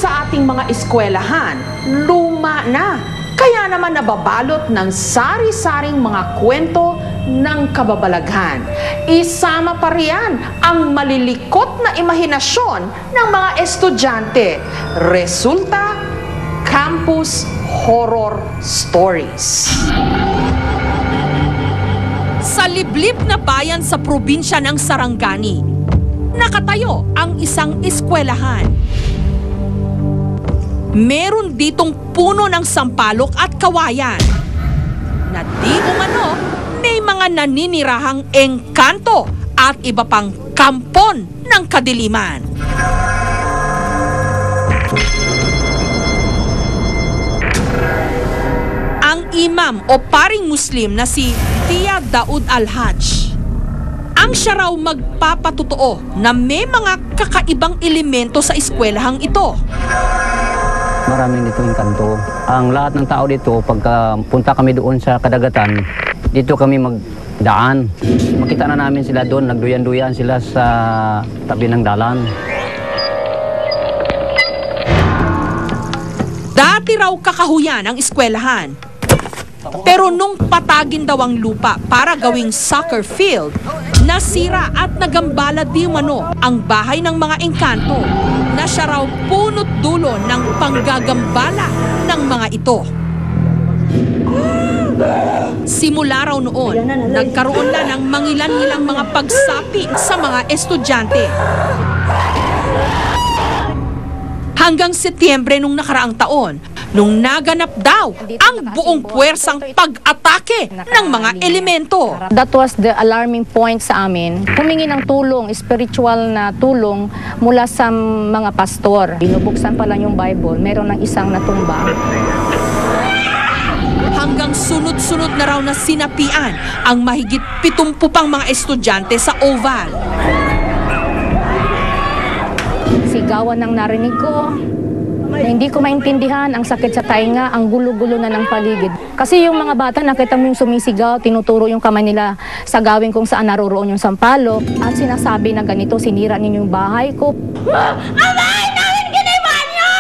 sa ating mga eskwelahan, luma na. Kaya naman nababalot ng sari-saring mga kwento ng kababalaghan. Isama pa riyan ang malilikot na imahinasyon ng mga estudyante. Resulta, campus horror stories. Sa liblib na bayan sa probinsya ng Sarangani, nakatayo ang isang eskwelahan. Meron ditong puno ng sampalok at kawayan na di umano may mga naninirahang engkanto at iba pang kampon ng kadiliman. Ang imam o paring Muslim na si Tia Daud Al-Hajj, ang siya raw magpapatotoo na may mga kakaibang elemento sa eskwelahang ito. Maraming dito engkanto. Ang lahat ng tao dito, pagka punta kami doon sa kadagatan, dito kami magdaan. Makita na namin sila doon, nagduyan-duyan sila sa tabi ng dalan. Dati raw kakahuyan ang eskwelahan. Pero nung patagin daw ang lupa para gawing soccer field, nasira at nagambala di umano ang bahay ng mga engkanto na siya raw punot dulo ng panggagambala ng mga ito. Simula raw noon, nagkaroon na ng mangilan-ngilang mga pagsapi sa mga estudyante. Hanggang Setyembre nung nakaraang taon, nung naganap daw ang buong puwersang pag-atake ng mga elemento. That was the alarming point sa amin. Humingi ng tulong, spiritual na tulong mula sa mga pastor. Binubuksan pa lang yung Bible, meron ng isang natumba. Hanggang sunod-sunod na raw na sinapian ang mahigit 70 pang mga estudyante sa Oval. Sigawan ang narinig ko. Na hindi ko maintindihan, ang sakit sa tainga, ang gulo-gulo na ng paligid. Kasi yung mga bata, nakita mo yung sumisigaw, tinuturo yung kamay nila sa gawin kung saan naroroon yung sampalok. At sinasabi na ganito, sinira ninyo yung bahay ko. Ang bahay namin giniba niyo!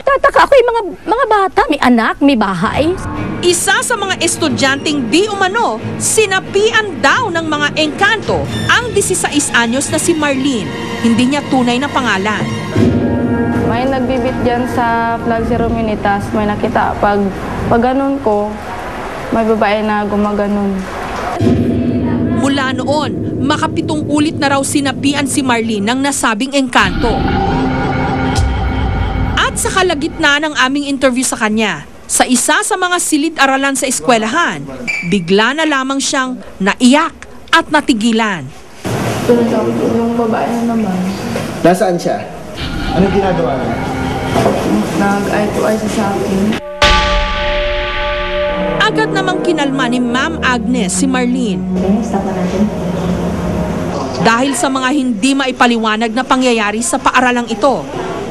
Tataka ako yung mga bata, may anak, may bahay. Isa sa mga estudyanteng di umano, sinapian daw ng mga engkanto ang 16 anyos na si Marlene. Hindi niya tunay na pangalan. May nagbibit dyan sa flag ceremony, tas may nakita pag ganun ko, may babae na gumaganon. Mula noon, makapitong ulit na raw sinapian si Marlene ng nasabing engkanto. At sa kalagitnaan ng aming interview sa kanya, sa isa sa mga silid-aralan sa eskwelahan, bigla na lamang siyang naiyak at natigilan. Pero yung babae na naman, Nasaan siya? Anong ginagawa niya? nag-eye to eye sa akin. Agad namang kinalma ni Ma'am Agnes si Marlene. Dahil sa mga hindi maipaliwanag na pangyayari sa paaralang ito,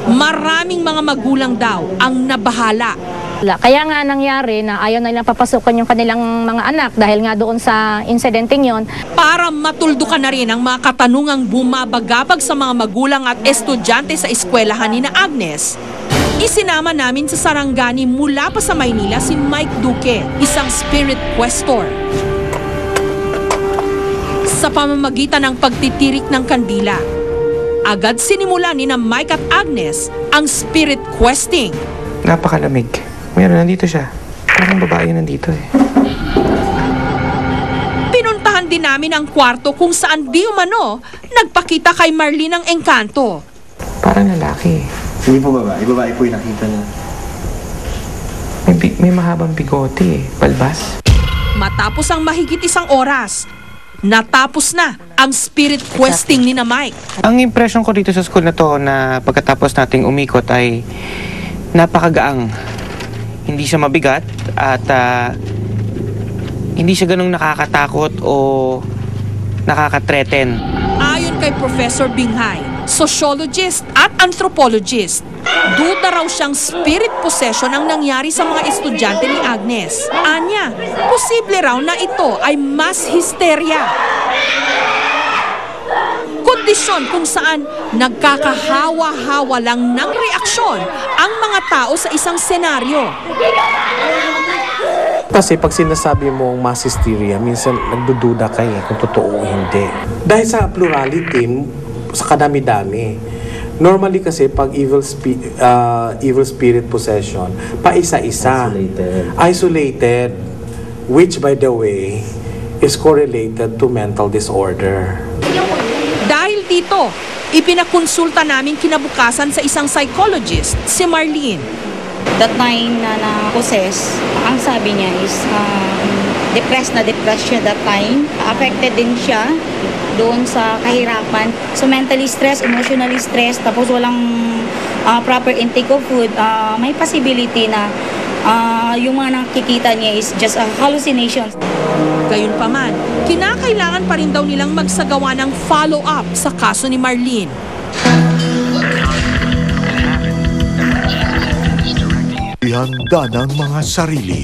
maraming mga magulang daw ang nabahala. Kaya nga nangyari na ayaw na nilang papasukan yung kanilang mga anak dahil nga doon sa insidenteng yon. Para matuldukan na rin ang mga katanungang bumabagabag sa mga magulang at estudyante sa eskwelahan ni na Agnes, isinama namin sa Sarangani mula pa sa Maynila si Mike Duque, isang spirit questor. Sa pamamagitan ng pagtitirik ng kandila, agad sinimula ni na Mike at Agnes ang spirit questing. Napakalamig. Mayroon, nandito siya. Parang babae nandito eh. Pinuntahan din namin ang kwarto kung saan di umano nagpakita kay Marlene ang engkanto. Parang lalaki. Hindi po babae. Babae po yung nakita niya. May mahabang bigote eh. Balbas. Matapos ang mahigit 1 oras, natapos na ang spirit questing ni na Mike. Ang impression ko dito sa school na to na pagkatapos nating umikot ay napakagaang. Hindi siya mabigat at hindi siya ganung nakakatakot o nakaka-threaten. Ayon kay Professor Binghay, sociologist at anthropologist, duda raw siyang spirit possession ang nangyari sa mga estudyante ni Agnes. Anya, posible raw na ito ay mass hysteria. Kundi Kondisyon kung saan nagkakahawa-hawa lang ng reaksyon ang mga tao sa isang senaryo. Kasi pag sinasabi mong mass hysteria, minsan nagdududa ka kung totoo o hindi. Dahil sa plurality, sa kadami-dami. Normally kasi pag evil spirit possession, paisa-isa. Isolated. Which by the way, is correlated to mental disorder. Dahil dito, ipinakonsulta namin kinabukasan sa isang psychologist, si Marlene. The time na na-possess, ang sabi niya is depressed siya that time. Affected din siya doon sa kahirapan. So mentally stressed, emotionally stressed, tapos walang proper intake of food. May possibility na yung mga nakikita niya is just a hallucination. Gayunpaman, kinakailangan pa rin daw nilang magsagawa ng follow-up sa kaso ni Marlene. Ihanda ng mga sarili.